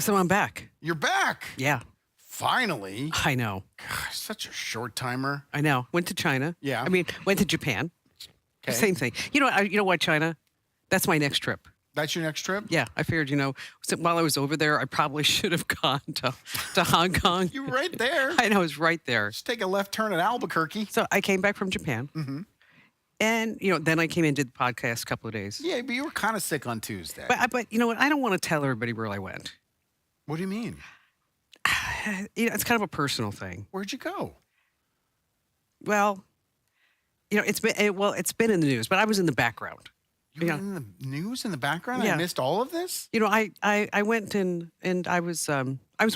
So I'm back. You're back. Yeah, Finally. I know. Gosh, such a short timer. I know. Went to China. Yeah. I mean, went to Japan. Okay. Same thing. You know what, China? That's my next trip. That's your next trip? Yeah, I figured, while I was over there, I probably should have gone to Hong Kong. You're right there. I know, it was right there. Just take a left turn at Albuquerque. So I came back from Japan. Mm-hmm. And, then I came in and did the podcast a couple of days. Yeah, but you were kind of sick on Tuesday. But you know what? I don't want to tell everybody where I went. What do you mean? It's kind of a personal thing. Where'd you go? Well, it's been in the news, but I was in the background. You were in the news in the background? Yeah. I missed all of this? I went and I was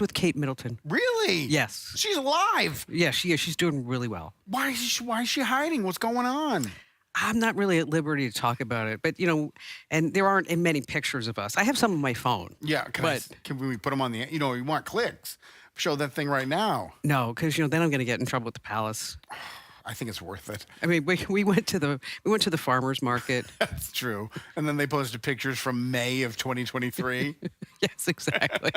with Kate Middleton. Really? Yes. She's alive. Yeah, she is. She's doing really well. Why is she hiding? What's going on? I'm not really at liberty to talk about it, but and there aren't many pictures of us. I have some on my phone. Yeah, can we put them on the, you want clicks. Show that thing right now. No, because then I'm going to get in trouble with the palace. I think it's worth it. I mean, we went to the farmers market. That's true. And then they posted pictures from May of 2023. Yes, exactly.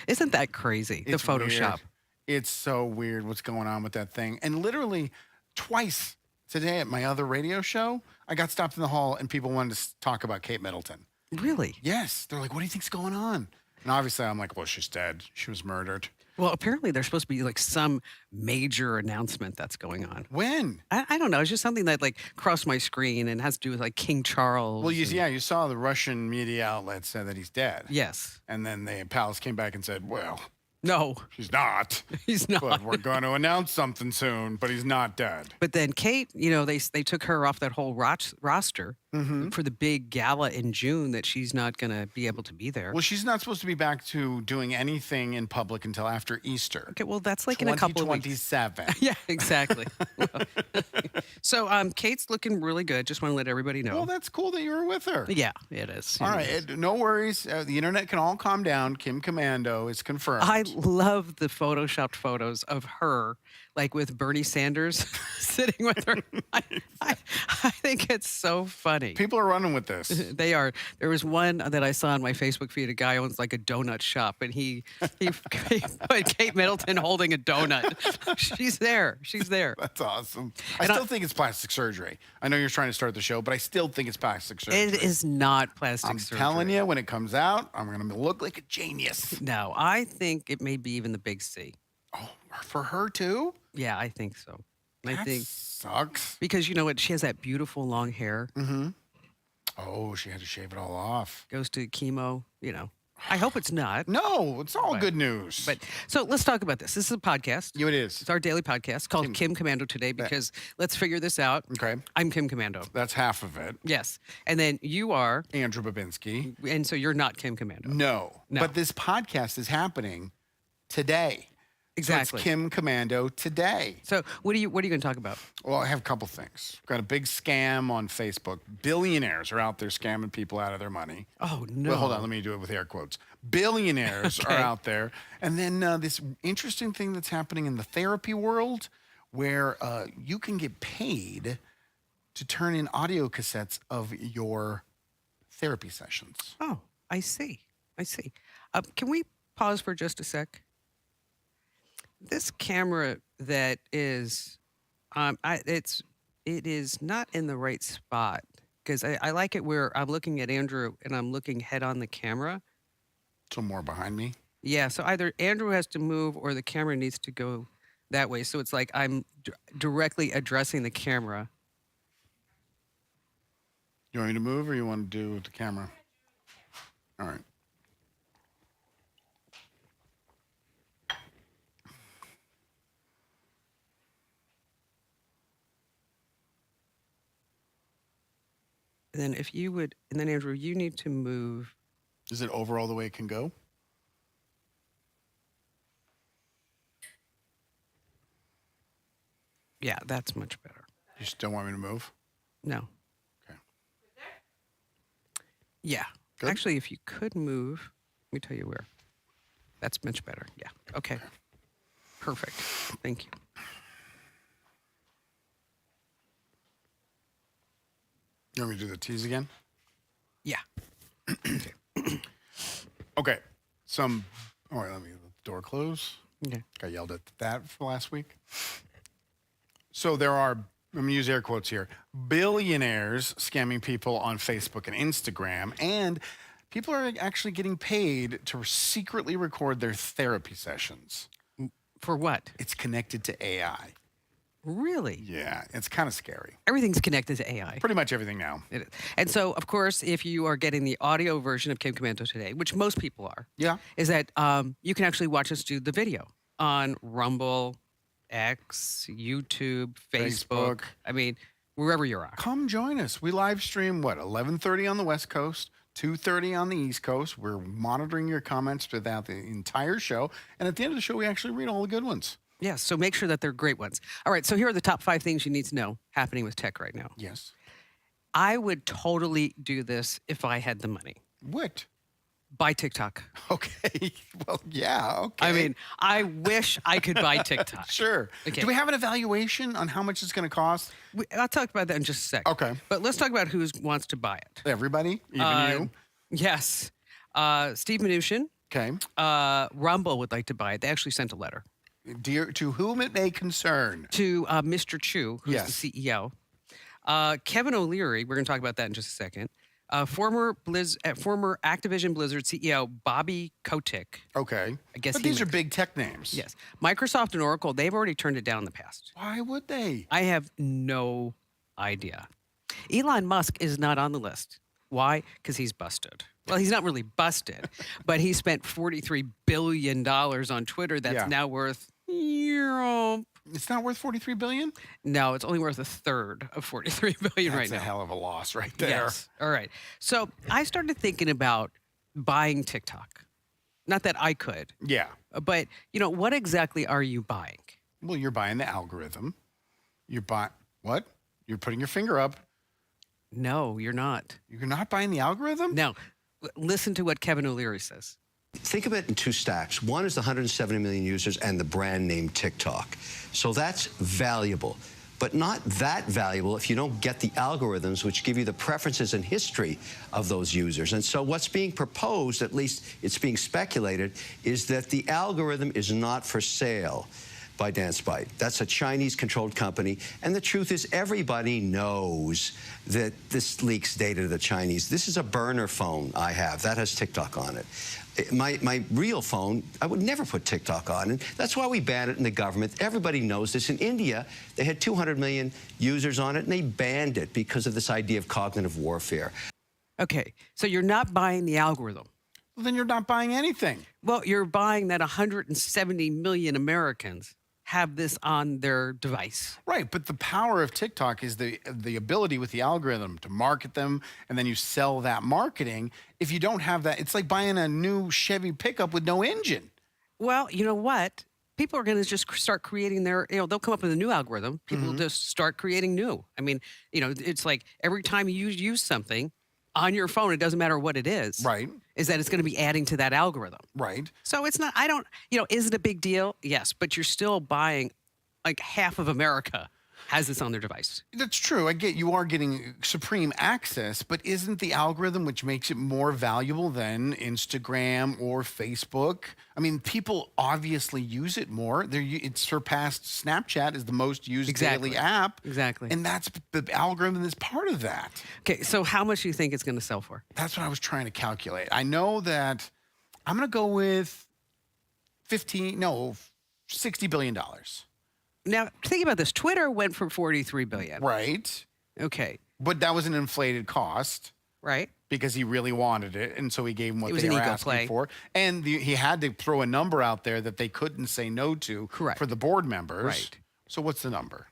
Isn't that crazy? It's the Photoshop. Weird. It's so weird what's going on with that thing. And literally twice today at my other radio show, I got stopped in the hall and people wanted to talk about Kate Middleton. Really? Yes. They're like, what do you think's going on? And obviously I'm like, well, she's dead. She was murdered. Well, apparently there's supposed to be like some major announcement that's going on. When? I don't know. It's just something that like crossed my screen and has to do with like King Charles. Well, you saw the Russian media outlet said that he's dead. Yes. And then the palace came back and said, well, no, she's not. He's not. But we're going to announce something soon, but he's not dead. But then Kate, they took her off that whole roster for the big gala in June that she's not going to be able to be there. Well, she's not supposed to be back to doing anything in public until after Easter. Okay, well, that's like in a couple of weeks. 2027. Yeah, exactly. So Kate's looking really good. Just want to let everybody know. Well, that's cool that you were with her. Yeah, it is. All right, no worries. The internet can all calm down. Kim Commando is confirmed. I love the photoshopped photos of her, like with Bernie Sanders sitting with her. I think it's so funny. People are running with this. They are. There was one that I saw on my Facebook feed. A guy owns like a donut shop, and he put Kate Middleton holding a donut. She's there. She's there. That's awesome. I still think it's plastic surgery. I know you're trying to start the show, but I still think it's plastic surgery. It is not plastic surgery. I'm telling you, when it comes out, I'm going to look like a genius. No, I think it may be even the big C. Oh, for her too? Yeah, I think so. That I think sucks. because you know what? She has that beautiful long hair. Mm-hmm. Oh, she had to shave it all off. Goes to chemo. I hope it's not. No, it's all good news. But so let's talk about this. This is a podcast. Yeah, it is. It's our daily podcast called Kim Commando today because let's figure this out. Okay. I'm Kim Commando. That's half of it. Yes. And then you are. Andrew Babinski. And so you're not Kim Commando. No. No. But this podcast is happening today. Exactly. So it's Kim Commando today. So what are you going to talk about? Well, I have a couple things. Got a big scam on Facebook. Billionaires are out there scamming people out of their money. Oh, no. Well, hold on. Let me do it with air quotes. Billionaires are out there. And then this interesting thing that's happening in the therapy world where you can get paid to turn in audio cassettes of your therapy sessions. Oh, I see. Can we pause for just a sec? This camera that is, it is not in the right spot because I like it where I'm looking at Andrew and I'm looking head on the camera. So more behind me? Yeah, so either Andrew has to move or the camera needs to go that way. So it's like I'm directly addressing the camera. You want me to move or you want to do with the camera? All right. And then if you would, and then Andrew, you need to move. Is it over all the way it can go? Yeah, that's much better. You still want me to move? No. Okay. Yeah. Good? Actually, if you could move, let me tell you where. That's much better. Yeah. Okay. Perfect. Thank you. You want me to do the tease again? Yeah. Okay. some. All right, let me let the door close. Okay. Got yelled at that for last week. So there are, I'm going to use air quotes here, billionaires scamming people on Facebook and Instagram, and people are actually getting paid to secretly record their therapy sessions. For what? It's connected to AI. Really? Yeah, it's kind of scary. Everything's connected to AI. Pretty much everything now. It is. And so, of course, if you are getting the audio version of Kim Commando today, which most people are, Yeah. is that you can actually watch us do the video on Rumble, X, YouTube, Facebook. Facebook. I mean, wherever you're at. Come join us. We live stream, 11:30 on the West Coast, 2:30 on the East Coast. We're monitoring your comments throughout the entire show. And at the end of the show, we actually read all the good ones. Yes, so make sure that they're great ones. All right, so here are the top 5 things you need to know happening with tech right now. Yes. I would totally do this if I had the money. What? Buy TikTok. Okay. Well, yeah. Okay. I mean, I wish I could buy TikTok. Sure. Okay. Do we have an evaluation on how much it's going to cost? I'll talk about that in just a second. Okay. But let's talk about who wants to buy it. Everybody? Even you? Yes. Steve Mnuchin, Okay. Rumble would like to buy it. They actually sent a letter Dear, to whom it may concern. to Mr. Chu, who's Yes. the CEO. Kevin O'Leary, we're going to talk about that in just a second. Former Activision Blizzard CEO Bobby Kotick. Okay. I guess But he these are makes- big tech names. Yes. Microsoft and Oracle, they've already turned it down in the past. Why would they? I have no idea. Elon Musk is not on the list. Why? Because he's busted. Well, he's not really busted, but he spent $43 billion on Twitter that's Yeah. now worth, It's not worth $43 billion? no, it's only worth a third of $43 billion That's right a now. hell of a loss right there. Yes. All right. So I started thinking about buying TikTok. Not that I could, Yeah. but what exactly are you buying? Well, you're buying the algorithm. You're buying what? You're putting your finger up. No, you're not. You're not buying the algorithm? Now, listen to what Kevin O'Leary says. Think of it in two stacks. One is the 170 million users and the brand name TikTok. So that's valuable, but not that valuable if you don't get the algorithms which give you the preferences and history of those users. And so what's being proposed, at least it's being speculated, is that the algorithm is not for sale by DanceByte. That's a Chinese-controlled company, and the truth is everybody knows that this leaks data to the Chinese. This is a burner phone I have. That has TikTok on it. My real phone, I would never put TikTok on, and that's why we banned it in the government. Everybody knows this. In India, they had 200 million users on it, and they banned it because of this idea of cognitive warfare. Okay, so you're not buying the algorithm. Well, then you're not buying anything. Well, you're buying that 170 million Americans have this on their device. Right, but the power of TikTok is the ability with the algorithm to market them, and then you sell that marketing. If you don't have that, it's like buying a new Chevy pickup with no engine. Well, you know what? People are going to just start creating their, they'll come up with a new algorithm. People just start creating new. I mean, it's like every time you use something on your phone, it doesn't matter what it is. Right. Is that it's going to be adding to that algorithm. Right. So it's not, is it a big deal? Yes, but you're still buying, like half of America has this on their device. That's true. I get you are getting supreme access, but isn't the algorithm which makes it more valuable than Instagram or Facebook? I mean, people obviously use it more. It's surpassed Snapchat as the most used Exactly. daily app. Exactly. And that's the algorithm is part of that. Okay, so how much do you think it's going to sell for? That's what I was trying to calculate. I know that I'm going to go with $60 billion. Now, think about this. Twitter went for 43 billion. Right. Okay, But that was an inflated cost right? because he really wanted it. And so he gave him what It was they an were ego asking play. for. And he had to throw a number out there that they couldn't say no to Correct. for the board members. Right. So what's the number?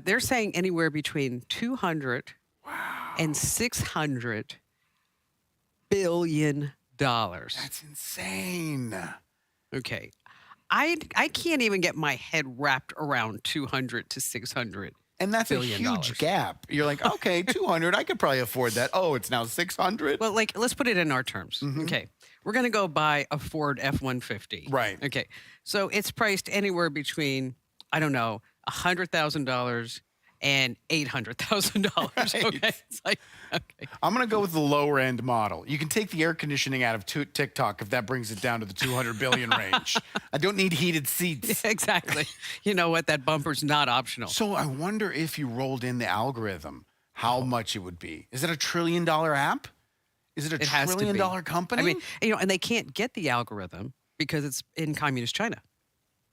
They're saying anywhere between 200 and 600 billion dollars. That's insane. Okay. I can't even get my head wrapped around 200 to 600. And that's a $1 billion. huge gap. You're like, okay, 200, I could probably afford that. Oh, it's now 600? Well, let's put it in our terms. Okay. We're going to go buy a Ford F-150. Right. Okay. So it's priced anywhere between, I don't know, $100,000 and $800,000. Okay, Right. it's like, okay, I'm going to go with the lower end model. You can take the air conditioning out of TikTok if that brings it down to the 200 billion range. I don't need heated seats. exactly. You know what? That bumper's not optional. So I wonder if you rolled in the algorithm, how much it would be. Is it $1 trillion app? Is it a It has to $1 be. trillion company? I mean, and they can't get the algorithm because it's in communist China.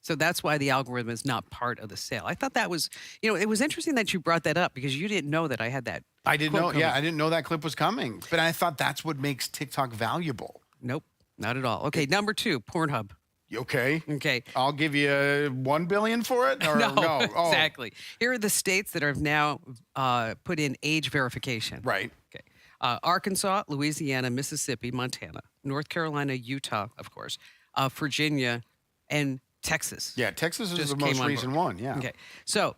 So that's why the algorithm is not part of the sale. I thought that was, it was interesting that you brought that up because you didn't know that I had that. I didn't know. quote Yeah, coming. I didn't know that clip was coming. But I thought that's what makes TikTok valuable. Nope, not at all. Okay, number 2, PornHub. You okay? Okay. I'll give you $1 billion for it. Or No, Oh, exactly. Here are the states that have now put in age verification. right. Okay. Arkansas, Louisiana, Mississippi, Montana, North Carolina, Utah, of course, Virginia, and Texas. Yeah, Texas is Just the came most on recent board. one. Yeah. Okay. So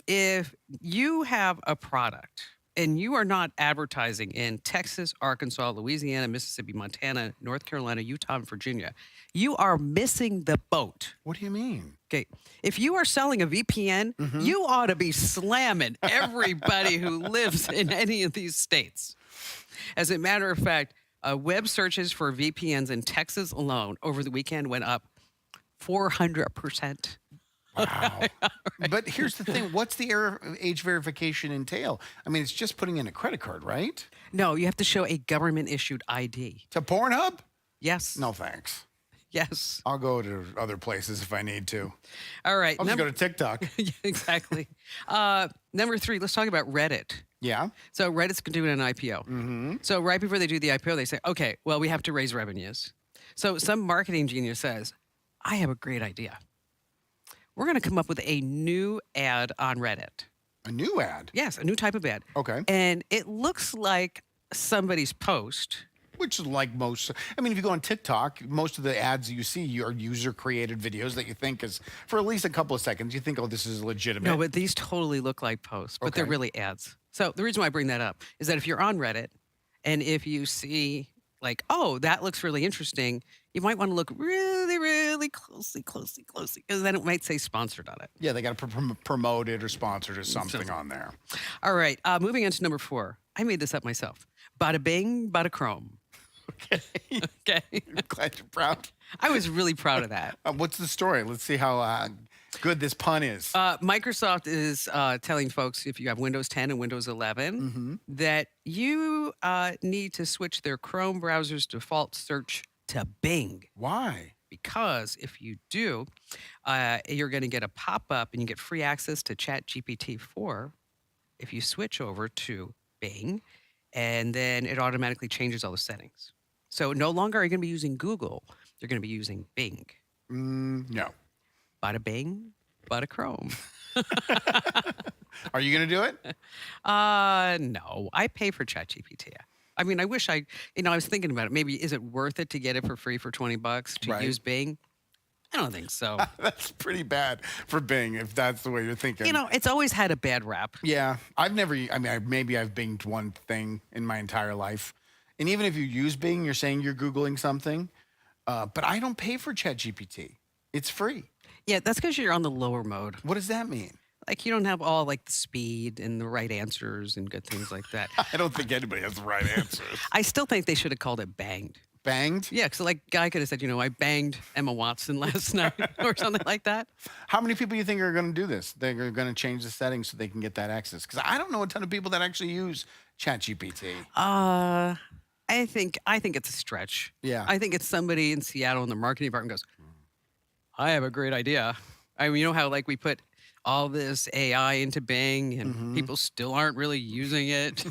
if you have a product and you are not advertising in Texas, Arkansas, Louisiana, Mississippi, Montana, North Carolina, Utah, and Virginia, you are missing the boat. What do you mean? Okay. If you are selling a VPN, you ought to be slamming everybody who lives in any of these states. As a matter of fact, web searches for VPNs in Texas alone over the weekend went up 400%. Wow. But here's the thing. What's the age verification entail? I mean, it's just putting in a credit card, right? No, you have to show a government issued ID. To Pornhub? Yes. No, thanks. Yes. I'll go to other places if I need to. All right. I'll just go to TikTok. Yeah, exactly. Number 3, let's talk about Reddit. Yeah. So Reddit's doing an IPO. So right before they do the IPO, they say, okay, well, we have to raise revenues. So some marketing genius says, I have a great idea. We're going to come up with a new ad on Reddit. A new ad. Yes, a new type of ad. Okay. And it looks like somebody's post. Which is like most, I mean, if you go on TikTok, most of the ads you see are user created videos that you think is for at least a couple of seconds. You think, oh, this is legitimate. No, but these totally look like posts, but they're Okay. really ads. So the reason why I bring that up is that if you're on Reddit and if you see like, oh, that looks really interesting, you might want to look really, really closely, because then it might say sponsored on it. Yeah, they got to promote it or sponsor it or something on there. All right, moving on to number 4. I made this up myself. Bada bing, bada chrome. Okay. Okay. I'm glad you're proud. I was really proud of that. What's the story? Let's see how good this pun is. Microsoft is telling folks if you have Windows 10 and Windows 11 that you need to switch their Chrome browser's default search to Bing. Why? Because if you do, you're going to get a pop-up and you get free access to ChatGPT 4 if you switch over to Bing, and then it automatically changes all the settings. So no longer are you going to be using Google. You're going to be using Bing. No. Bada Bing, bada Chrome. Are you going to do it? No, I pay for ChatGPT. I mean, I wish I was thinking about it. Maybe is it worth it to get it for free for $20 to Right. use Bing? I don't think so. That's pretty bad for Bing if that's the way you're thinking. It's always had a bad rap. Yeah, maybe I've Binged one thing in my entire life. And even if you use Bing, you're saying you're Googling something. But I don't pay for ChatGPT. It's free. Yeah, that's because you're on the lower mode. What does that mean? Like you don't have all like the speed and the right answers and good things like that. I don't think anybody has the right answers. I still think they should have called it banged. Banged? Yeah, because like guy could have said, I banged Emma Watson last night or something like that. How many people do you think are going to do this? They're going to change the settings so they can get that access? Because I don't know a ton of people that actually use ChatGPT. I think it's a stretch. Yeah. I think it's somebody in Seattle in the marketing department goes, I have a great idea. I mean, you know how like we put all this AI into Bing and people still aren't really using it.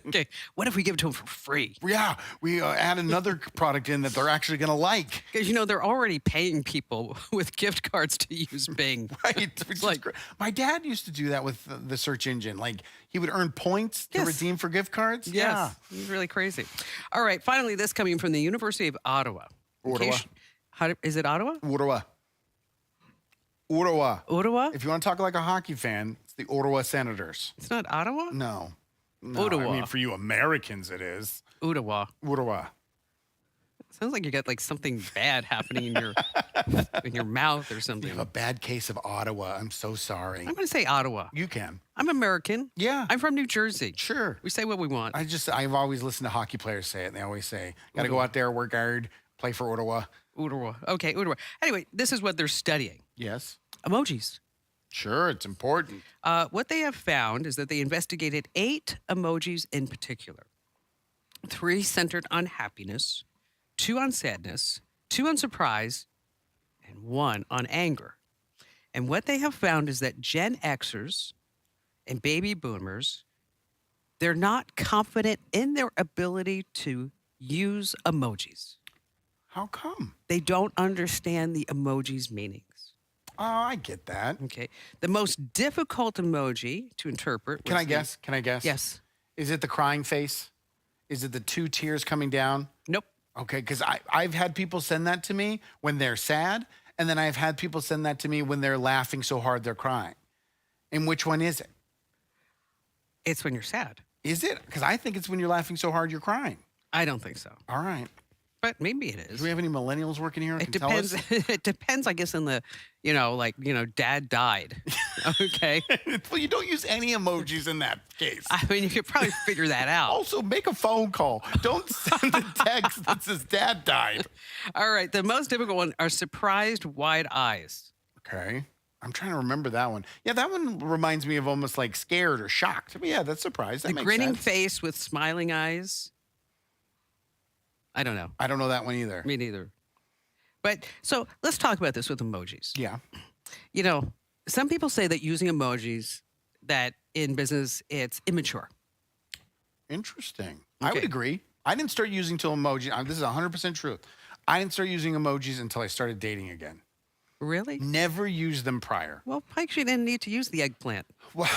Okay, what if we give it to them for free? Yeah, we add another product in that they're actually going to like. Because they're already paying people with gift cards to use Bing. Right. Which is like- great. My dad used to do that with the search engine. Like he would earn points to Yes. redeem for gift cards. Yes, it's really crazy. All right, finally, this coming from the University of Ottawa. Ottawa. Is it Ottawa? Yeah. Ottawa. Ottawa. Ottawa? If you want to talk like a hockey fan, it's the Ottawa Senators. It's not Ottawa? No. Ottawa. I mean, for you Americans, it is. Ottawa. Ottawa. Sounds like you got like something bad happening in your mouth or You something. have a bad case of Ottawa. I'm so sorry. I'm going to say Ottawa. You can. I'm American. Yeah. I'm from New Jersey. Sure. We say what we want. I've always listened to hockey players say it, and they always say, got to go out there, work hard, play for Ottawa. Ottawa. Okay, Ottawa. Anyway, this is what they're studying. Yes. Emojis. Sure, it's important. What they have found is that they investigated 8 emojis in particular. 3 centered on happiness, 2 on sadness, 2 on surprise, and 1 on anger. And what they have found is that Gen Xers and baby boomers, they're not confident in their ability to use emojis. How come? They don't understand the emojis' meanings. Oh, I get that. Okay. The most difficult emoji to interpret. Can I guess? Can I guess? Yes. Is it the crying face? Is it the 2 tears coming down? Nope. Okay, because I've had people send that to me when they're sad, and then I've had people send that to me when they're laughing so hard they're crying. And which one is it? It's when you're sad. Is it? Because I think it's when you're laughing so hard you're crying. I don't think so. All right. But maybe it Do is. we have any millennials working here? It Can tell us? depends. It depends, I guess, on the, dad died. Okay. Well, you don't use any emojis in that case. I mean, you could probably figure that out. Also, make a phone call. Don't send a text that says dad died. All right. The most difficult one are surprised wide eyes. Okay. I'm trying to remember that one. Yeah, that one reminds me of almost like scared or shocked. But yeah, that's surprised. That The makes grinning sense. face with smiling eyes. I don't know. I don't know that one either. Me neither. But so let's talk about this with emojis. Yeah. You know, some people say that using emojis, that in business, it's immature. Interesting. I would Okay. agree. I didn't start using till emoji. This is 100% truth. I didn't start using emojis until I started dating again. Really? Never used them prior. Well, Pike, you didn't need to use the eggplant. Well,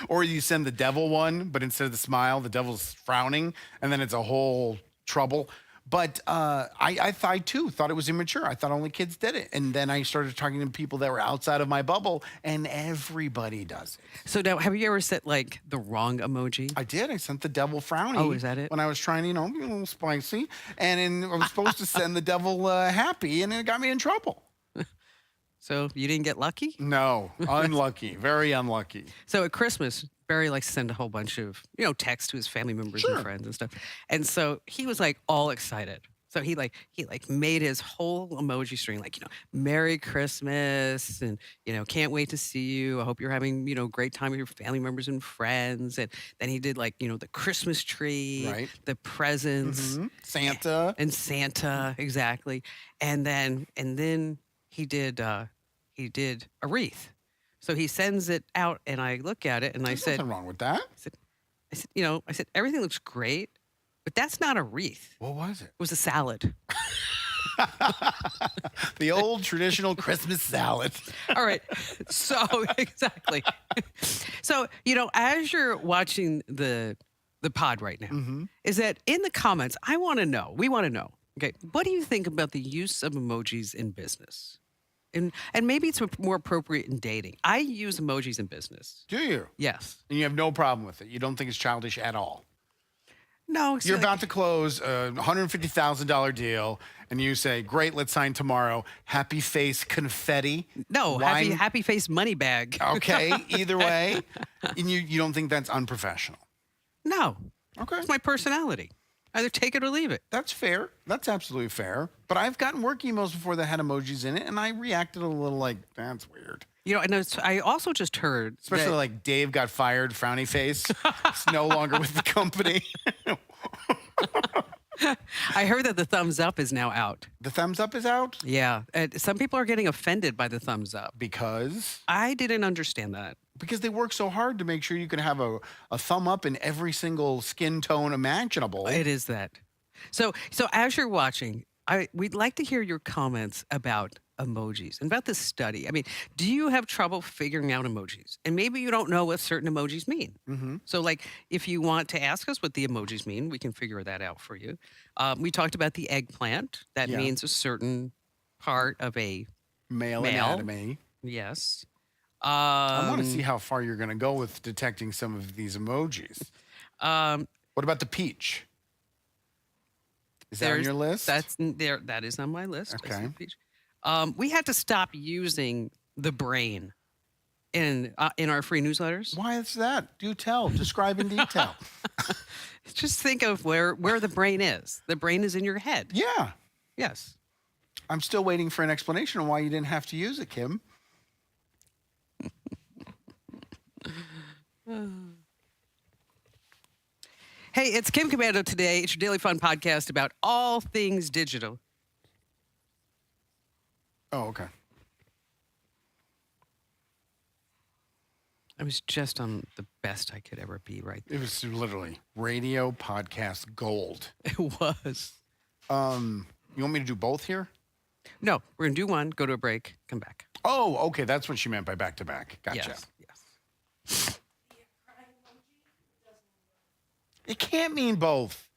or you send the devil one, but instead of the smile, the devil's frowning, and then it's a whole trouble. But I too thought it was immature. I thought only kids did it. And then I started talking to people that were outside of my bubble, and everybody does it. So now, have you ever sent like the wrong emoji? I did. I sent the devil frowning. Oh, is that it? When I was trying to, be a little spicy. And then I was supposed to send the devil happy, and it got me in trouble. So you didn't get lucky? No, unlucky. Very unlucky. So at Christmas, Barry likes to send a whole bunch of, texts to his family members Sure. and friends and stuff. And so he was like all excited. So he made his whole emoji string, Merry Christmas and, can't wait to see you. I hope you're having, great time with your family members and friends. And then he did the Christmas tree, Right. the presents Santa. and Santa. Exactly. And then he did a wreath. So he sends it out and I look at it and There's I said, nothing wrong with that. I said, everything looks great, but that's not a wreath. What was it? It was a salad. The old traditional Christmas salad. All right. So exactly. So, as you're watching the pod right now, is that in the comments, we want to know, okay, what do you think about the use of emojis in business? And maybe it's more appropriate in dating. I use emojis in business. Do you? Yes. And you have no problem with it. You don't think it's childish at all. No. it's You're like- about to close a $150,000 deal, and you say, "Great, let's sign tomorrow." Happy face confetti. No, Wine- happy face money bag. Okay, either way, and you don't think that's unprofessional. No. Okay, It's my personality. Either take it or leave it. that's fair. That's absolutely fair. But I've gotten work emails before that had emojis in it, and I reacted a little like, "That's weird." I also just heard Especially that- like Dave got fired, frowny face. He's no longer with the company. I heard that the thumbs up is now out. The thumbs up is out Yeah. Some people are getting offended by the thumbs up. because I didn't understand that. they work so hard to make sure you can have a thumb up in every single skin tone imaginable. It is that. So as you're watching, we'd like to hear your comments about emojis and about this study. I mean, do you have trouble figuring out emojis? And maybe you don't know what certain emojis mean. Mm-hmm. So, if you want to ask us what the emojis mean, we can figure that out for you. We talked about the eggplant. That Yeah. means a certain part of a Male Male. anatomy. yes. I want to see how far you're going to go with detecting some of these emojis. Um, What about the peach? Is that on your list? That's there. That is on my list. I see Okay. the peach. We had to stop using the brain in our free newsletters. Why is that? Do tell. Describe in detail. Just think of where the brain is. The brain is in your head. Yeah. Yes. I'm still waiting for an explanation on why you didn't have to use it, Kim. Hey, it's Kim Commando today. It's your daily fun podcast about all things digital. Oh, okay. I was just on the best I could ever be right It was literally radio podcast gold. there. It was. You want me to do both here? No, we're going to do one, go to a break, come back. Oh, okay. That's what she meant by back to back. Gotcha. Yes. Yes. It can't mean both.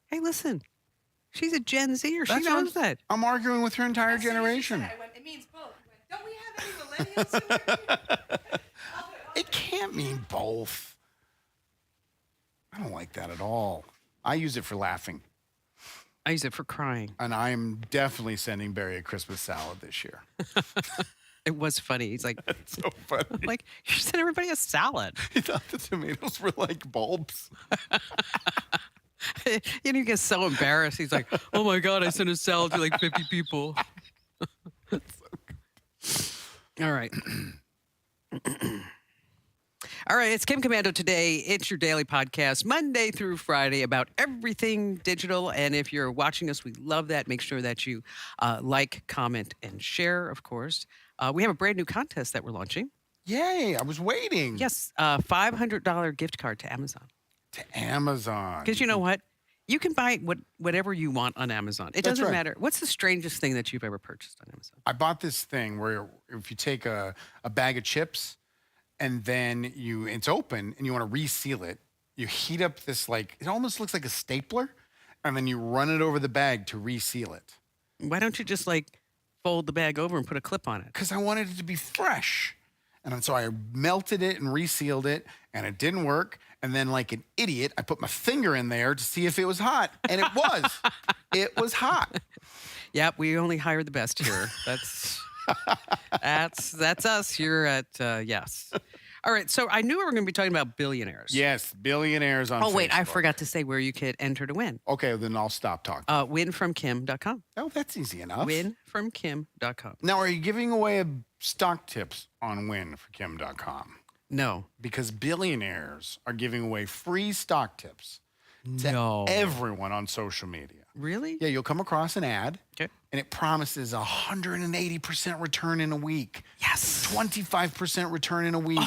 Hey, listen. She's a Gen Zer. She That's what knows that. I'm arguing with her entire generation. I went, it means both. He went, don't we have any millennials in here? It can't mean both. I don't like that at all. I use it for laughing. I use it for crying. And I'm definitely sending Barry a Christmas salad this year. It was funny. He's like, It's so funny. like, you sent everybody a salad. He thought the tomatoes were like bulbs. And he gets so embarrassed. He's like, oh my God, I sent a salad to like 50 people. All right. All right, it's Kim Commando today. It's your daily podcast, Monday through Friday, about everything digital. And if you're watching us, we love that. Make sure that you like, comment, and share, of course. We have a brand new contest that we're launching. Yay, I was waiting. Yes, $500 gift card to Amazon. To Amazon. Because you know what? You can buy whatever you want on Amazon. It That's doesn't right. matter. What's the strangest thing that you've ever purchased on Amazon? I bought this thing where if you take a bag of chips and then it's open and you want to reseal it, you heat up this it almost looks like a stapler, and then you run it over the bag to reseal it. Why don't you just fold the bag over and put a clip on it? Because I wanted it to be fresh. And so I melted it and resealed it, and it didn't work. And then, like an idiot, I put my finger in there to see if it was hot, and it was. It was hot. Yep, we only hire the best here. That's us here at yes. All right, so I knew we were going to be talking about billionaires. Yes, billionaires on Oh, wait, I Facebook. forgot to say where you could enter to win. Okay, then I'll stop talking. Winfromkim.com. Oh, that's easy enough. Winfromkim.com. Now, are you giving away stock tips on winforkim.com? No. Because billionaires are giving away free stock tips to No. everyone on social media. Really? Yeah, you'll come across an ad, Okay. and it promises 180% return in a week. Yes. 25% return in a week.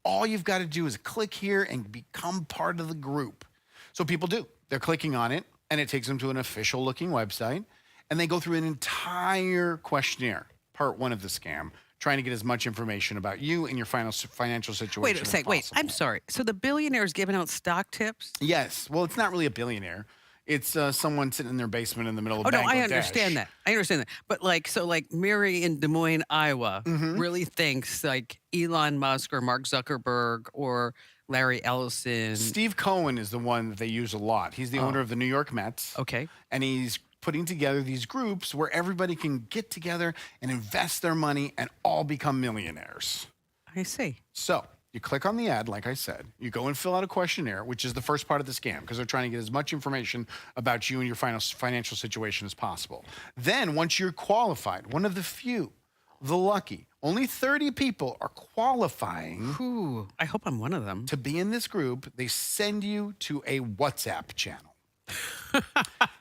All you've got to do is click here and become part of the group. So people do. They're clicking on it, and it takes them to an official looking website, and they go through an entire questionnaire, part one of the scam, trying to get as much information about you and your financial situation Wait a as sec. Wait, possible. I'm sorry. So the billionaires giving out stock tips? Yes. Well, it's not really a billionaire. It's someone sitting in their basement in the middle of Oh, no, Bangladesh. I understand that. I understand that. But Mary in Des Moines, Iowa really thinks Elon Musk or Mark Zuckerberg or Larry Ellison. Steve Cohen is the one that they use a lot. He's the owner of the New York Mets. Okay. And he's putting together these groups where everybody can get together and invest their money and all become millionaires. I see. So you click on the ad, like I said. You go and fill out a questionnaire, which is the first part of the scam because they're trying to get as much information about you and your financial situation as possible. Then once you're qualified, one of the few, the lucky, only 30 people are qualifying Ooh, I hope I'm one of them. to be in this group. They send you to a WhatsApp channel.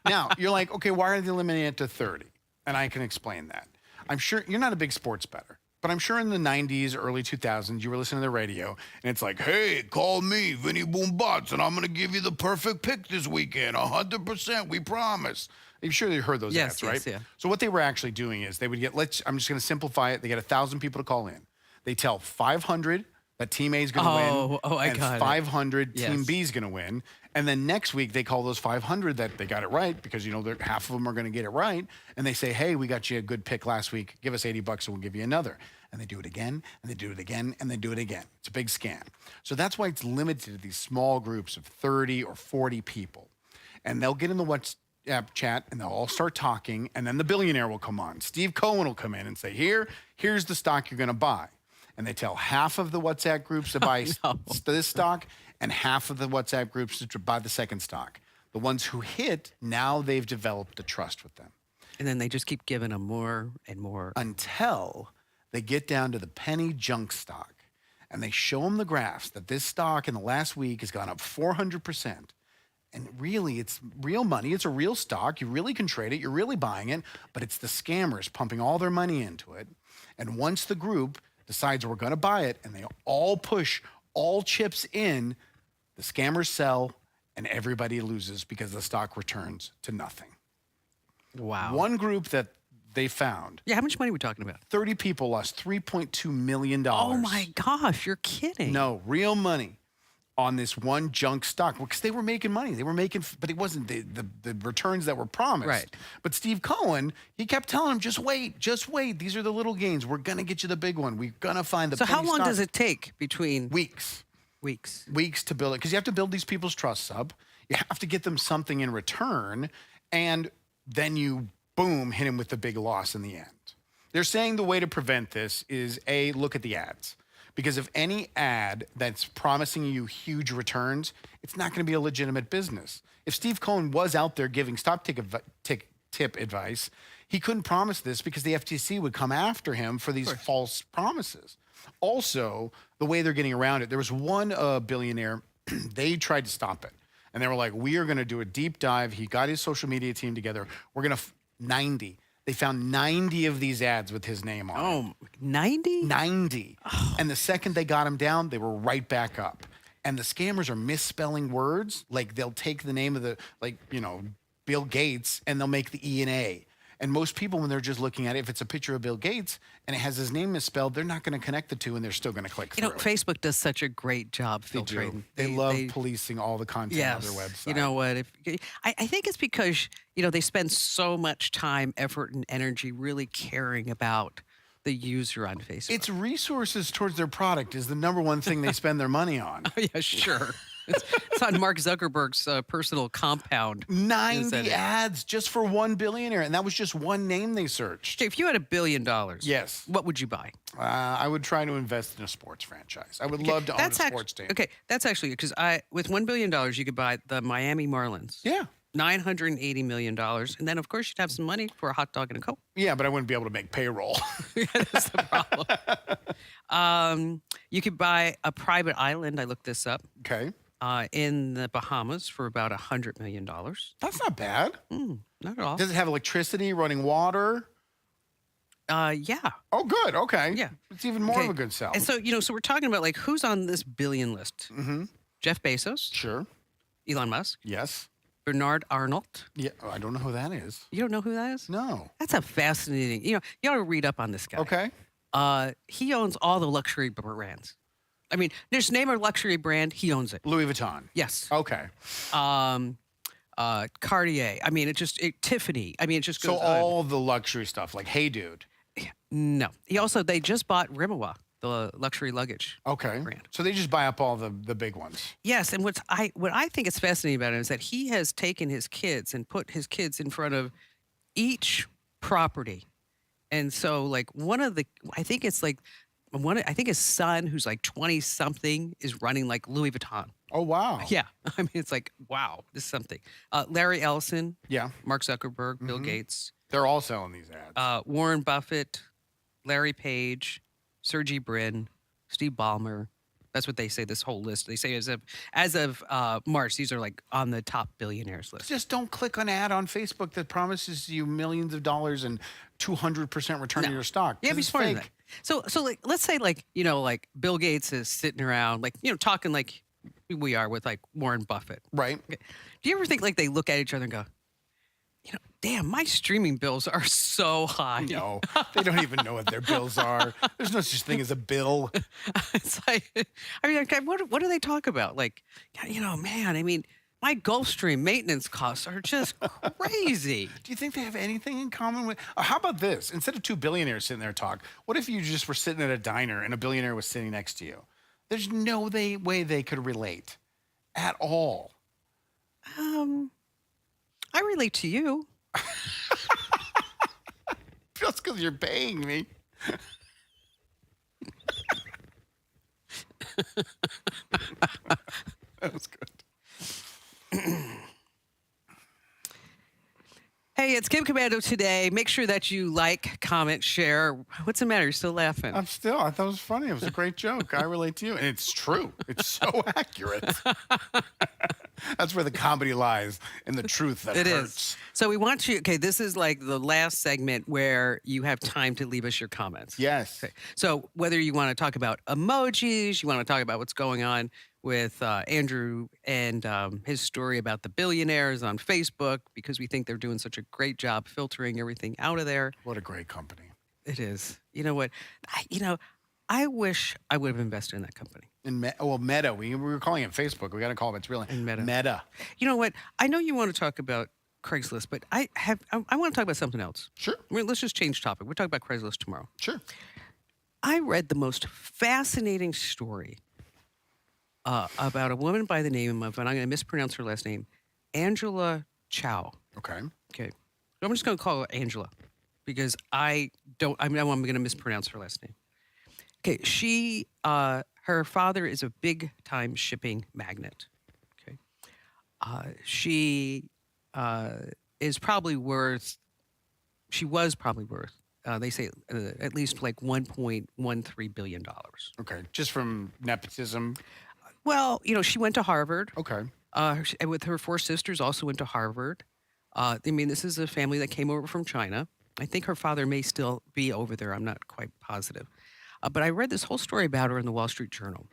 Now, you're like, okay, why are they limiting it to 30? And I can explain that. I'm sure you're not a big sports bettor, but I'm sure in the 90s, early 2000s, you were listening to the radio, and it's like, hey, call me, Vinny Boom Bots, and I'm going to give you the perfect pick this weekend, 100%, we promise. I'm sure you heard those Yes, ads, yes, right? yeah. So what they were actually doing is they would get, I'm just going to simplify it. They get 1,000 people to call in. They tell 500 that Team A is going to win, Oh, I and got it. 500 Team Yes. B is going to win, And then next week they call those 500 that they got it right because half of them are going to get it right, and they say, "Hey, we got you a good pick last week. Give us $80 and we'll give you another." And they do it again, and they do it again, and they do it again. It's a big scam. So that's why it's limited to these small groups of 30 or 40 people, and they'll get in the WhatsApp chat and they'll all start talking, and then the billionaire will come on. Steve Cohen will come in and say, "Here's the stock you're going to buy." And they tell half of the WhatsApp groups to buy this stock and half of the WhatsApp groups to buy the second stock. The ones who hit, now they've developed a trust with them. And then they just keep giving them more and more. Until they get down to the penny junk stock. And they show them the graphs that this stock in the last week has gone up 400%. And really, it's real money. It's a real stock. You really can trade it. You're really buying it. But it's the scammers pumping all their money into it. And once the group decides we're going to buy it and they all push all chips in, the scammers sell and everybody loses because the stock returns to nothing. Wow. One group that they found, Yeah, how much money are we talking about? 30 people lost $3.2 million. Oh my gosh, you're kidding. No, real money on this one junk stock because they were making money. They were making, but it wasn't the returns that were promised. Right. But Steve Cohen, he kept telling them, just wait. These are the little gains. We're going to get you the big one. We're going to find the So how penny long stock." does it take between Weeks. weeks? To build it because you have to build these people's trusts up. You have to get them something in return, and then you boom hit them with the big loss in the end. They're saying the way to prevent this is look at the ads, because if any ad that's promising you huge returns, it's not going to be a legitimate business. If Steve Cohen was out there giving stock tip advice, he couldn't promise this because the FTC would come after him for these false promises. Also, the way they're getting around it, there was one billionaire, they tried to stop it. And they were like, we are going to do a deep dive. He got his social media team together. We're going to 90. They found 90 of these ads with his name on it. Oh, 90? 90. Oh. And the second they got him down, they were right back up. And the scammers are misspelling words. Like they'll take the name of Bill Gates, and they'll make the E and A. And most people, when they're just looking at it, if it's a picture of Bill Gates and it has his name misspelled, they're not going to connect the two, and they're still going to click through. Facebook does such a great job They do. filtering. They love policing all the content on their website. You know what? I think it's because, they spend so much time, effort, and energy really caring about the user on Facebook. It's resources towards their product is the number one thing they spend their money on. Yeah, sure. It's on Mark Zuckerberg's personal compound. 90 ads just for one billionaire, and that was just one name they searched. Okay, if you had $1 billion, Yes. what would you buy? I would try to invest in a sports franchise. I would love to own a sports team. Okay, that's actually because with $1 billion, you could buy the Miami Marlins. Yeah. $980 million. And then, of course, you'd have some money for a hot dog and a Coke. Yeah, but I wouldn't be able to make payroll. That's the problem. You could buy a private island. I looked this up. Okay. In the Bahamas for about $100 million. That's not bad. Not at all. Does it have electricity, running water? Yeah. Oh, good. Okay. Yeah. It's even more Okay. of a good sell. And so, so we're talking about like who's on this billion list? Mm-hmm. Jeff Bezos, Sure. Elon Musk, Yes. Bernard Arnault. Yeah. I don't know who that is. You don't know who that is? No. That's a fascinating, you ought to read up on this guy. Okay. He owns all the luxury brands. I mean, just name a luxury brand, he owns it. Louis Vuitton. Yes. Okay. Cartier. I mean, Tiffany. I mean, it just goes So on. all the luxury stuff, like Hey Dude. No. They just bought Rimowa, the luxury luggage. Okay. Brand. So they just buy up all the big ones. Yes, and what I think is fascinating about it is that he has taken his kids and put his kids in front of each property. And so like I think his son, who's like 20 something, is running like Louis Vuitton. Oh, wow. Yeah. I mean, it's like, wow, this is something. Larry Ellison, Yeah. Mark Zuckerberg, Bill Gates, They're all selling these ads. Warren Buffett, Larry Page, Sergey Brin, Steve Ballmer. That's what they say, this whole list. They say as of March, these are like on the top billionaires list. Just don't click an ad on Facebook that promises you millions of dollars and 200% return on your stock. Yeah, 'cause be it's smart in fake. that. So like, let's say like, like Bill Gates is sitting around, like, talking like we are with like Warren Buffett. Right. Okay. Do you ever think like they look at each other and go, damn, my streaming bills are so high. No, they don't even know what their bills are. There's no such thing as a bill. It's like, I mean, okay, what do they talk about? Like, man, I mean, My Gulfstream maintenance costs are just crazy. Do you think they have anything in common with? How about this? Instead of two billionaires sitting there talk, what if you just were sitting at a diner and a billionaire was sitting next to you? There's no way they could relate at all. Um, I relate to you. Just because you're paying me. That was good. Hey, it's Kim Commando today. Make sure that you like, comment, share. What's the matter? You're still laughing. I thought it was funny. It was a great joke. I relate to you. And it's true. It's so accurate. That's where the comedy lies, in the truth that It hurts. is. So we want you, okay, this is like the last segment where you have time to leave us your comments. Yes. Okay. So whether you want to talk about emojis, you want to talk about what's going on with Andrew and his story about the billionaires on Facebook, because we think they're doing such a great job filtering everything out of there. What a great company. It is. You know what? I wish I would have invested in that company. In Meta. We were calling it Facebook. We got to call it its real name. Meta. Meta. You know what? I know you want to talk about Craigslist, but I want to talk about something else. Sure. I mean, let's just change topic. We'll talk about Craigslist tomorrow. Sure. I read the most fascinating story about a woman by the name of, and I'm going to mispronounce her last name, Angela Chao. Okay. Okay. I'm just going to call her Angela because I know I'm going to mispronounce her last name. Okay. Her father is a big time shipping magnate. Okay. She was probably worth, they say at least like $1.13 billion. Okay. Just from nepotism. Well, she went to Harvard. Okay. With her four sisters, also went to Harvard. I mean, this is a family that came over from China. I think her father may still be over there. I'm not quite positive. But I read this whole story about her in the Wall Street Journal.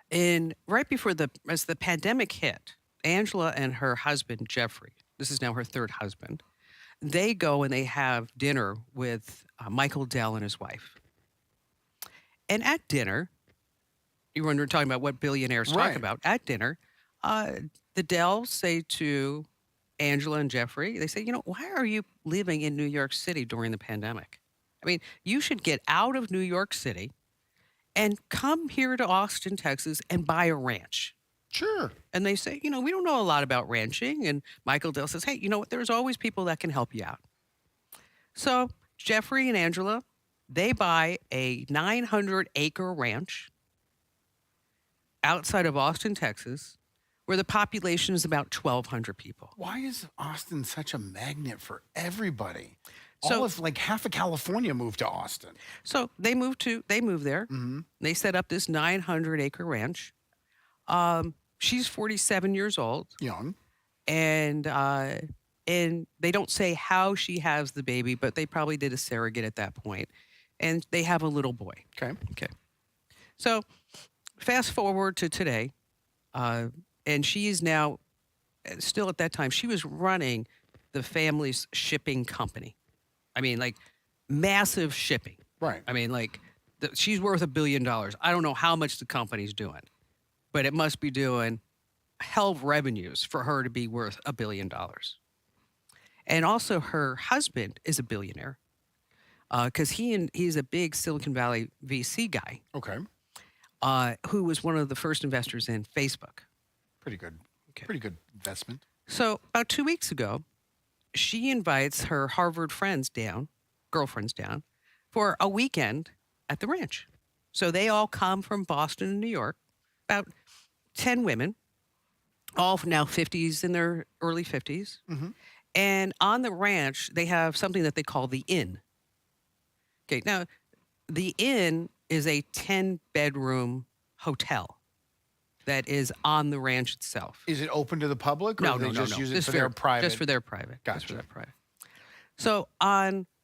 And right before as the pandemic hit, Angela and her husband, Jeffrey, this is now her third husband, they go and they have dinner with Michael Dell and his wife. And at dinner, when we're talking about what billionaires Right. talk about, at dinner, the Dells say to Angela and Jeffrey, they say, why are you living in New York City during the pandemic? I mean, you should get out of New York City and come here to Austin, Texas, and buy a ranch. Sure. And they say, we don't know a lot about ranching. And Michael Dell says, hey, you know what? There's always people that can help you out. So Jeffrey and Angela, they buy a 900-acre ranch outside of Austin, Texas, where the population is about 1,200 people. Why is Austin such a magnet for everybody? So- All of like half of California moved to Austin. So they moved there. Mm-hmm. They set up this 900-acre ranch. She's 47 years old, Young. and they don't say how she has the baby, but they probably did a surrogate at that point, and they have a little boy. Okay. Okay. So fast forward to today, and she is now, still at that time, she was running the family's shipping company. I mean, like massive shipping. Right. I mean, like she's worth $1 billion. I don't know how much the company's doing, but it must be doing hell of revenues for her to be worth $1 billion. And also her husband is a billionaire because he's a big Silicon Valley VC guy Okay. who was one of the first investors in Facebook. Pretty good. Okay. Pretty good investment. So about 2 weeks ago, she invites her Harvard girlfriends down, for a weekend at the ranch. So they all come from Boston and New York, about 10 women, all now 50s, in their early 50s. Mhm. And on the ranch, they have something that they call the Inn. Okay, now the Inn is a 10-bedroom hotel that is on the ranch itself. Is it open to the public, or No, do they no, just no. use it for their private? Just for their private. Just for Gotcha. their private.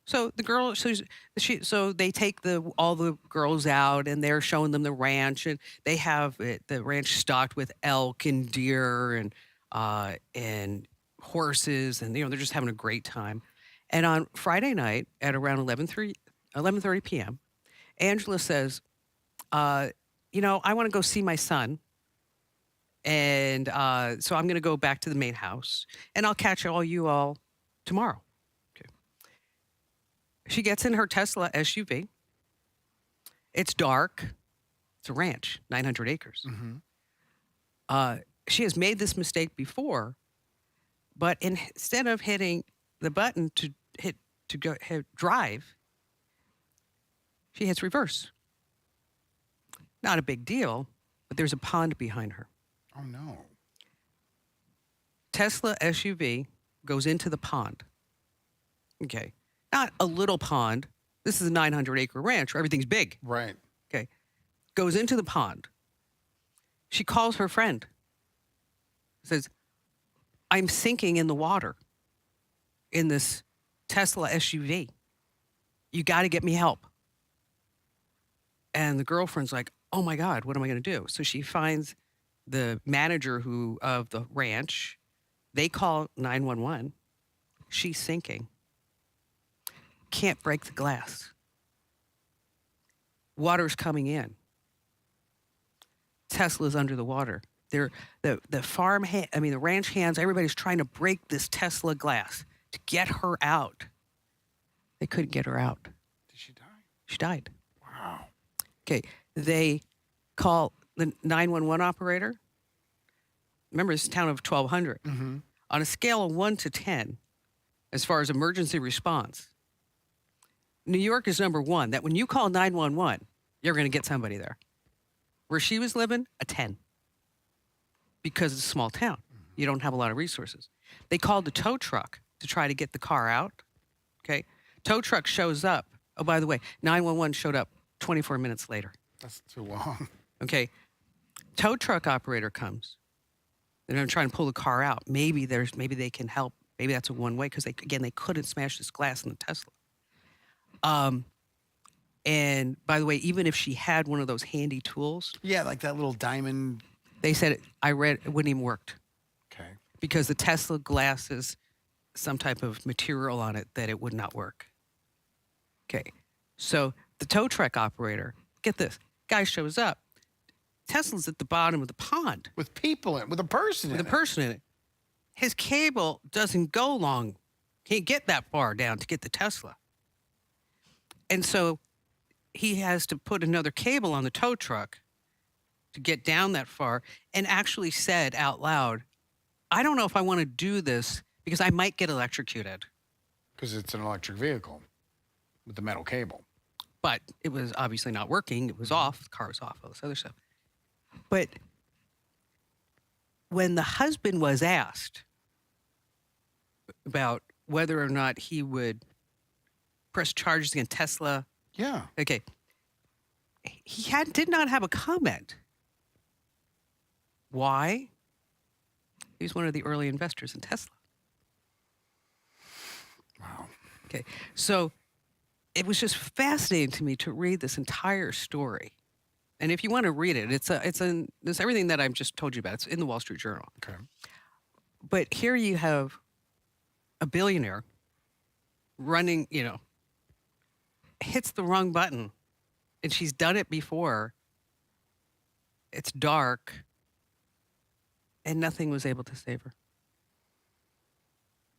So the girl, so they take all the girls out, and they're showing them the ranch, and they have the ranch stocked with elk and deer and horses, and they're just having a great time. And on Friday night at around 11:30 p.m., Angela says, I want to go see my son. And so I'm going to go back to the main house, and I'll catch you all tomorrow. Okay. She gets in her Tesla SUV. It's dark. It's a ranch, 900 acres. She has made this mistake before, but instead of hitting the button to drive, she hits reverse. Not a big deal, but there's a pond behind her. Oh, no. Tesla SUV goes into the pond. Okay. Not a little pond. This is a 900-acre ranch where everything's big. Right. Okay. Goes into the pond. She calls her friend. Says, I'm sinking in the water in this Tesla SUV. You got to get me help. And the girlfriend's like, oh my God, what am I going to do? So she finds the manager of the ranch. They call 911. She's sinking. Can't break the glass. Water's coming in. Tesla's under the water. The ranch hands, everybody's trying to break this Tesla glass to get her out. They couldn't get her out. Did she die? She died. Wow. Okay. They call the 911 operator. Remember, this is a town of 1,200. On a scale of 1 to 10, as far as emergency response, New York is number 1. That when you call 911, you're going to get somebody there. Where she was living, a 10. Because it's a small town. You don't have a lot of resources. They called the tow truck to try to get the car out. Okay. Tow truck shows up. Oh, by the way, 911 showed up 24 minutes later. That's too long. Okay. Tow truck operator comes. They're going to try and pull the car out. Maybe they can help. Maybe that's a one-way because they couldn't smash this glass in the Tesla. And by the way, even if she had one of those handy tools, Yeah, like that little diamond. they said it wouldn't even worked Okay. because the Tesla glass is some type of material on it that it would not work. Okay. So the tow truck operator, get this, guy shows up. Tesla's at the bottom of the pond With people in it, with a person with a in it. person in it. His cable doesn't go long. Can't get that far down to get the Tesla. And so he has to put another cable on the tow truck to get down that far, and actually said out loud, I don't know if I want to do this because I might get electrocuted. Because it's an electric vehicle with the metal cable. But it was obviously not working. It was off. The car was off, all this other stuff. But when the husband was asked about whether or not he would press charges against Tesla, Yeah. okay, he did not have a comment. Why? He was one of the early investors in Tesla. Wow. Okay, so it was just fascinating to me to read this entire story. And if you want to read it, it's everything that I've just told you about. It's in the Wall Street Journal. Okay. But here you have a billionaire running, hits the wrong button. And she's done it before. It's dark. And nothing was able to save her.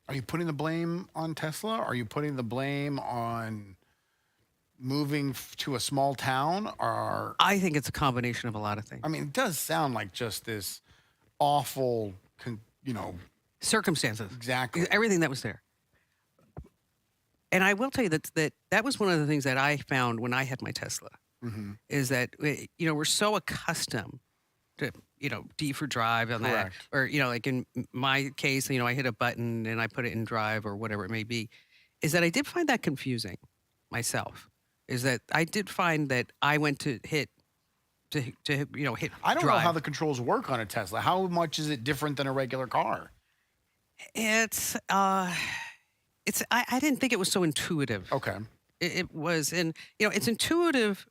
Are you putting the blame on Tesla? Are you putting the blame on moving to a small town? Or I think it's a combination of a lot of things. I mean, it does sound like just this awful, Circumstances. exactly. Everything that was there. And I will tell you that was one of the things that I found when I had my Tesla. Is that, we're so accustomed to, D for drive on Correct. that. Or, like in my case, I hit a button and I put it in drive or whatever it may be. Is that I did find that confusing myself. Is that I did find that I went to hit hit I don't know drive. how the controls work on a Tesla. How much is it different than a regular car? I didn't think it was so intuitive. Okay. It was, and it's intuitive.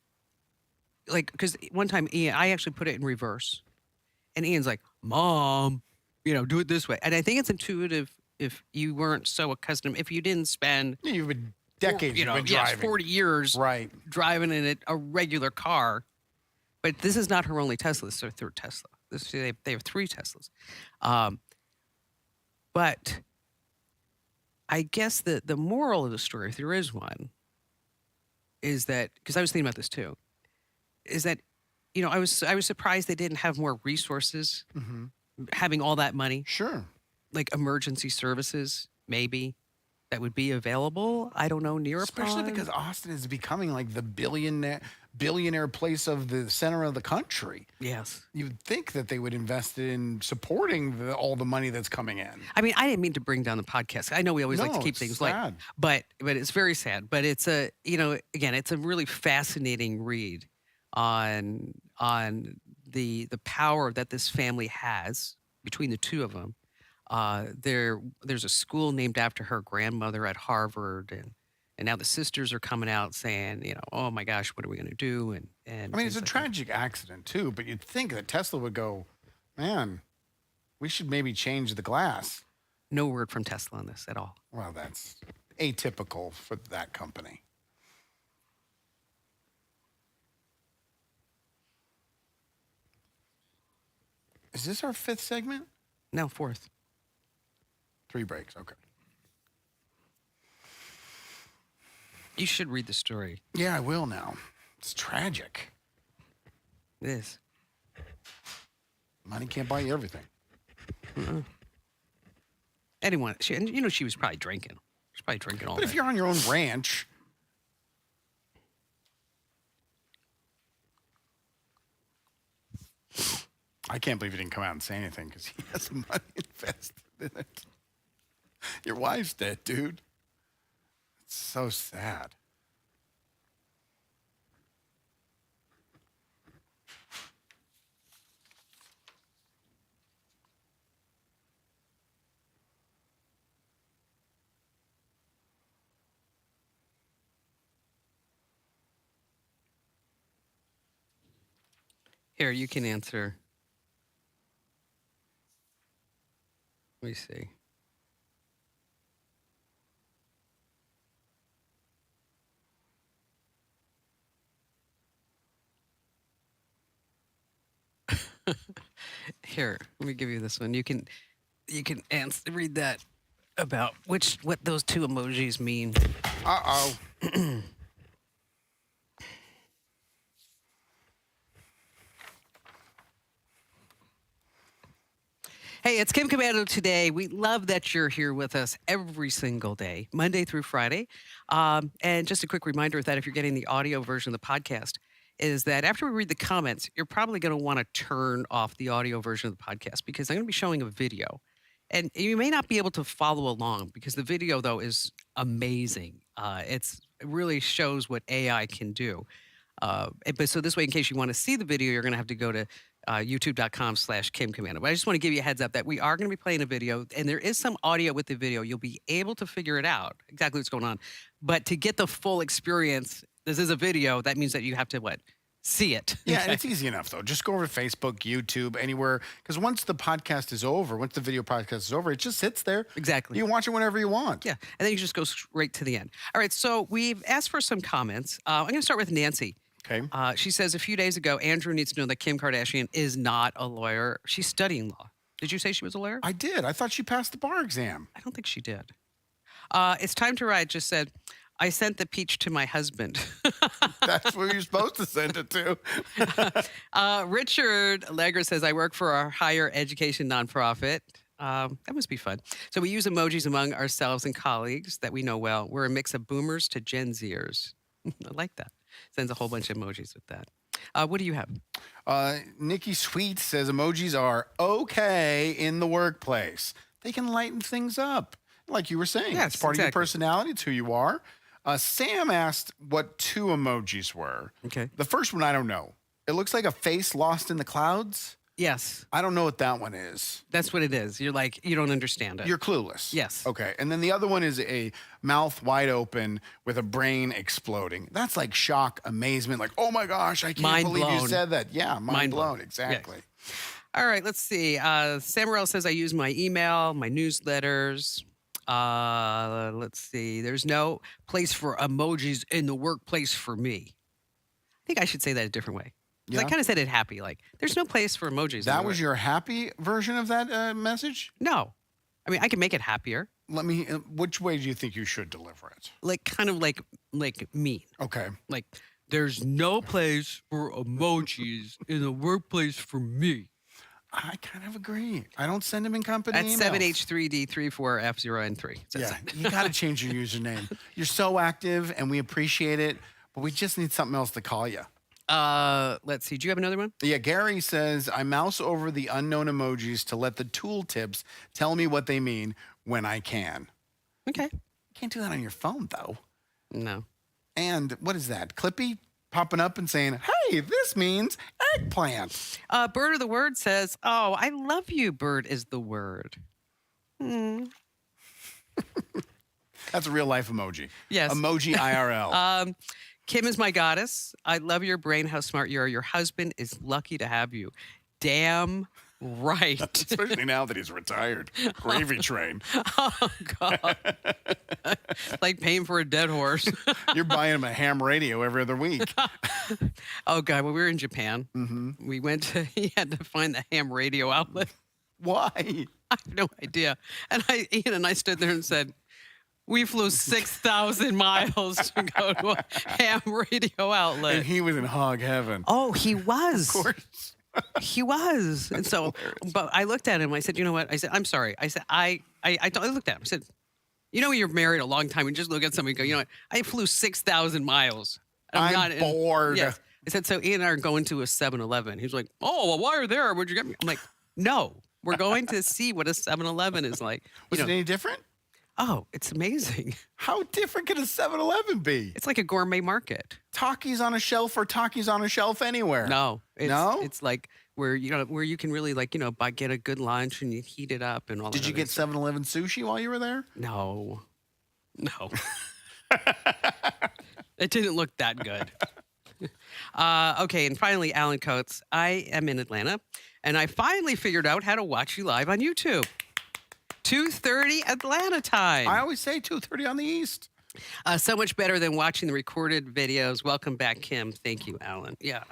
Like, because one time I actually put it in reverse, and Ian's like, "Mom, do it this way." And I think it's intuitive if you weren't so accustomed, if you didn't spend Yeah, you've been decades you've been driving. 40 years Right. driving in a regular car. But this is not her only Tesla; it's her third Tesla. They have 3 Teslas. Um, but I guess the moral of the story, if there is one, is that because I was thinking about this too, is that I was surprised they didn't have more resources, Mm-hmm. having all that money, Sure. like emergency services, maybe that would be available. I don't know, near a Especially pond. because Austin is becoming like the billionaire place of the center of the country. Yes. You'd think that they would invest in supporting all the money that's coming in. I mean, I didn't mean to bring down the podcast. I know we always like to No, keep it's things sad. light, but it's very sad. But it's again, it's a really fascinating read on the power that this family has between the two of them. There's a school named after her grandmother at Harvard, and now the sisters are coming out saying, oh my gosh, what are we going to do? And I mean, it's things a like that. tragic accident too, but you'd think that Tesla would go, man, we should maybe change the glass. No word from Tesla on this at all. Well, that's atypical for that company. Is this our 5th segment? No, 4th. 3 breaks. Okay. You should read the story. Yeah, I will now. It's tragic. It is. Money can't buy you everything. Anyone, she was probably drinking. She's probably drinking all But day. if you're on your own ranch, I can't believe he didn't come out and say anything because he has money invested in it. Your wife's dead, dude. It's so sad. Here, you can answer. Let me see. Here, let me give you this one. You can read that about what those 2 emojis mean. Uh-oh. Hey, it's Kim Commando today. We love that you're here with us every single day, Monday through Friday. And just a quick reminder that if you're getting the audio version of the podcast, is that after we read the comments, you're probably going to want to turn off the audio version of the podcast because I'm going to be showing a video. And you may not be able to follow along because the video, though, is amazing. It really shows what AI can do. But so this way, in case you want to see the video, you're going to have to go to youtube.com/Kim Commando. But I just want to give you a heads up that we are going to be playing a video, and there is some audio with the video. You'll be able to figure it out exactly what's going on. But to get the full experience, this is a video. That means that you have to see it. Yeah, and it's easy enough, though. Just go over to Facebook, YouTube, anywhere. Because once the podcast is over, once the video podcast is over, it just sits there. Exactly. You can watch it whenever you want. Yeah, and then you just go straight to the end. All right, so we've asked for some comments. I'm going to start with Nancy. Okay. She says a few days ago, Andrew needs to know that Kim Kardashian is not a lawyer. She's studying law. Did you say she was a lawyer? I did. I thought she passed the bar exam. I don't think she did. It's Time to Ride just said, I sent the peach to my husband. That's where you're supposed to send it to. Richard Allegra says, I work for our higher education nonprofit. That must be fun. So we use emojis among ourselves and colleagues that we know well. We're a mix of boomers to Gen Zers. I like that. Sends a whole bunch of emojis with that. What do you have? Nikki Sweet says emojis are okay in the workplace. They can lighten things up. Like you were saying, Yes, it's part of your exactly. personality. It's who you are. Sam asked what 2 emojis were. Okay. The first one, I don't know. It looks like a face lost in the clouds. Yes, I don't know what that one is. that's what it is. You're like, you don't understand it. You're clueless. Yes. Okay. And then the other one is a mouth wide open with a brain exploding. That's like shock, amazement, like, oh my gosh, I can't Mind believe you blown. said that. Yeah, mind blown. blown. Exactly. All right, let's see. Samuel says I use my email, my newsletters. Let's see. There's no place for emojis in the workplace for me. I think I should say that a different way. 'Cause I Yeah. kind of said it happy, like there's no place for emojis. That anywhere. was your happy version of that message? No, I mean I can make it happier, Let me. Which way do you think you should deliver it? like kind of like mean. Okay. Like there's no place for emojis in the workplace for me. I kind of agree. I don't send them in company That's emails. 7H3D34F0N3. Yeah, you got to change your username. You're so active, and we appreciate it, but we just need something else to call you. Let's see. Do you have another one? Yeah, Gary says, I mouse over the unknown emojis to let the tooltips tell me what they mean when I can. Okay. Can't do that on your phone, though. No. And what is that? Clippy popping up and saying, hey, this means eggplant. Bird of the word says, "Oh, I love you. Bird is the word." That's a real life emoji. Yes. Emoji IRL. Kim is my goddess. I love your brain. How smart you are. Your husband is lucky to have you. Damn right. Especially now that he's retired. Gravy train. Oh God. Like paying for a dead horse. You're buying him a ham radio every other week. Oh God. When we were in Japan, we went to. He had to find the ham radio outlet. Why? I have no idea. And Ian and I stood there and said, we flew 6,000 miles to go to a ham radio outlet. And he was in hog heaven. Oh, he was. Of course. He was. And so, but I looked at him. I said, you know what? I said, I'm sorry. I said, I looked at him. I said, you know, you're married a long time and just look at somebody and go, you know what? I flew 6,000 miles. And I'm not in-" bored. Yes. I said, so Ian and I are going to a 7-Eleven. He's like, oh, well, while you're there, what'd you get me? I'm like, no, we're going to see what a 7-Eleven is like. Was You it know, any different? oh, it's amazing. How different can a 7-Eleven be? It's like a gourmet market. Takis on a shelf or Takis on a shelf anywhere. No, it's, No? it's like where you can really like get a good lunch and you heat it up and all. Did that you other get stuff. 7-Eleven sushi while you were there? No. It didn't look that good. Okay, and finally, Alan Coates. I am in Atlanta, and I finally figured out how to watch you live on YouTube. 2:30 Atlanta time. I always say 2:30 on the East. So much better than watching the recorded videos. Welcome back, Kim. Thank you, Alan. Yeah,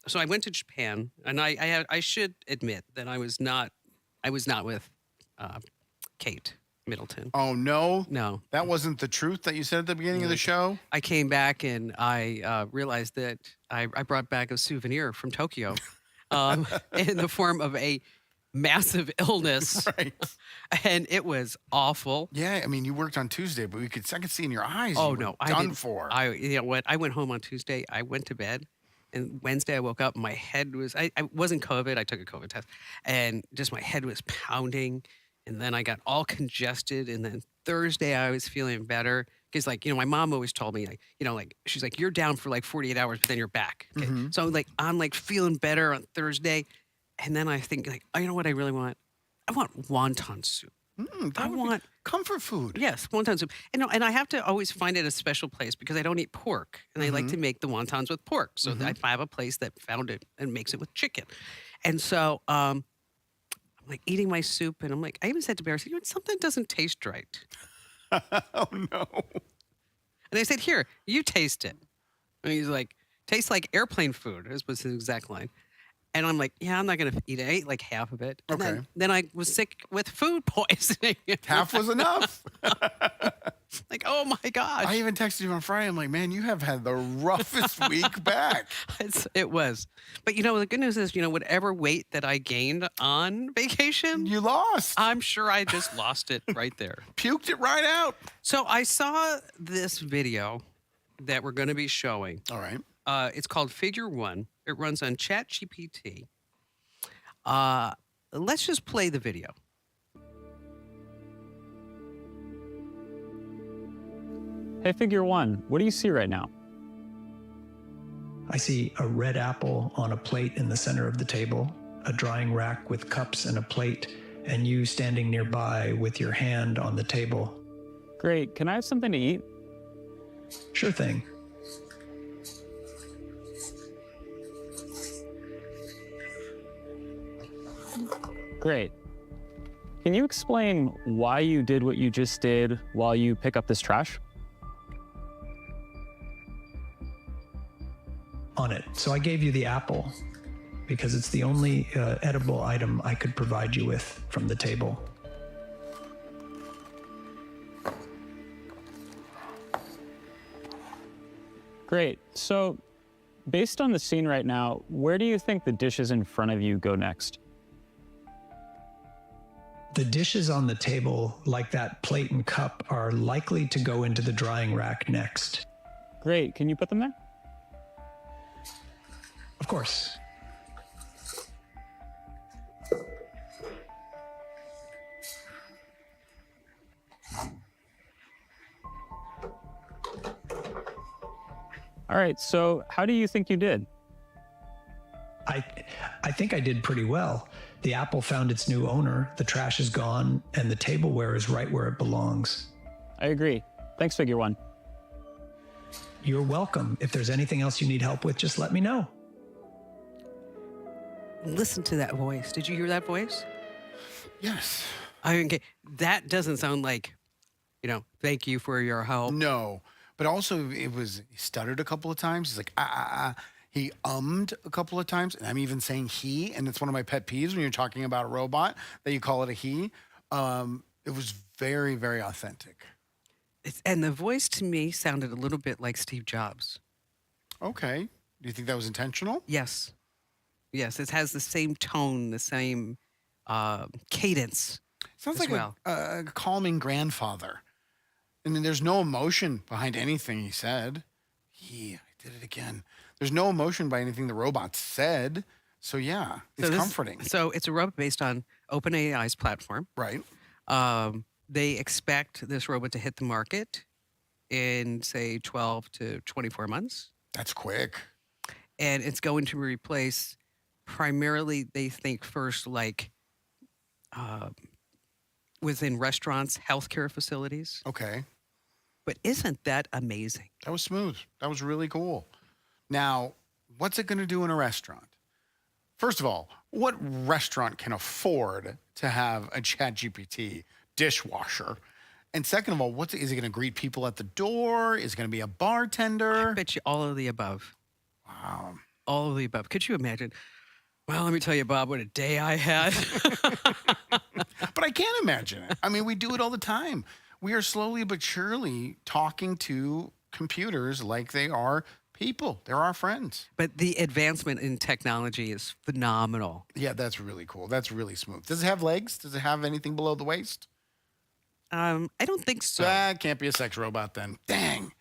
so I went to Japan, and I should admit that I was not with Kate Middleton. Oh, no? No, That wasn't the truth that you said at the beginning of the show? I came back and I realized that I brought back a souvenir from Tokyo, in the form of a massive illness, Right. and it was awful. Yeah, I mean, you worked on Tuesday, but I could see in your eyes. Oh you were no, done didn't- for. You know what? I went home on Tuesday. I went to bed, and Wednesday I woke up. My head was. I wasn't COVID. I took a COVID test, and just my head was pounding. And then I got all congested. And then Thursday I was feeling better because, like, my mom always told me, like, she's like, you're down for like 48 hours, but then you're back. Okay? So I'm like feeling better on Thursday, and then I think like, oh, you know what I really want? I want wonton soup. That would be want- comfort food. Yes, wonton soup. And I have to always find it a special place because I don't eat pork, and I like to make the wontons with pork. So I have a place that found it and makes it with chicken. And so I'm like eating my soup, and I'm like, I even said to Bear, I said, you know, something doesn't taste right. Oh, no. And I said, here, you taste it. And he's like, tastes like airplane food, was his exact line. And I'm like, yeah, I'm not going to eat it. I ate like half of it. And Okay. Then I was sick with food poisoning. Half was enough. Like, oh my gosh. I even texted you on Friday. I'm like, man, you have had the roughest week back. It was. But, the good news is, whatever weight that I gained on vacation, You lost. I'm sure I just lost it right there. Puked it right out. So I saw this video that we're going to be showing. All right. It's called Figure One. It runs on ChatGPT. Let's just play the video. Hey, Figure One, what do you see right now? I see a red apple on a plate in the center of the table, a drying rack with cups and a plate, and you standing nearby with your hand on the table. Great, can I have something to eat? Sure thing. Great. Can you explain why you did what you just did while you pick up this trash? on it. So I gave you the apple because it's the only edible item I could provide you with from the table. Great. So, based on the scene right now, where do you think the dishes in front of you go next? The dishes on the table, like that plate and cup, are likely to go into the drying rack next. Great. Can you put them there? Of course. All right. So, how do you think you did? I think I did pretty well. The apple found its new owner, the trash is gone, and the tableware is right where it belongs. I agree. Thanks, Figure One. You're welcome. If there's anything else you need help with, just let me know. Listen to that voice. Did you hear that voice? Yes. I mean, that doesn't sound like, thank you for your help. No. But also, he stuttered a couple of times. He's like, He ummed a couple of times, and I'm even saying he, and it's one of my pet peeves when you're talking about a robot that you call it a he. It was very, very authentic. And the voice to me sounded a little bit like Steve Jobs. Okay. Do you think that was intentional? Yes. Yes, it has the same tone, the same cadence. Sounds as like well. a calming grandfather. I mean, there's no emotion behind anything he said. I did it again. There's no emotion by anything the robot said. So yeah, it's comforting. So it's a robot based on OpenAI's platform. Right. They expect this robot to hit the market in, say, 12 to 24 months. That's quick. And it's going to replace primarily, they think first, like within restaurants, healthcare facilities. Okay. But isn't that amazing? That was smooth. That was really cool. Now, what's it going to do in a restaurant? First of all, what restaurant can afford to have a ChatGPT dishwasher? And second of all, is it going to greet people at the door? Is it going to be a bartender? I bet you all of the above. Wow. All of the above. Could you imagine? Well, let me tell you, Bob, what a day I had. But I can't imagine it. I mean, we do it all the time. We are slowly but surely talking to computers like they are people. They're our friends. But the advancement in technology is phenomenal. Yeah, that's really cool. That's really smooth. Does it have legs? Does it have anything below the waist? I don't think so. That can't be a sex robot then. Dang.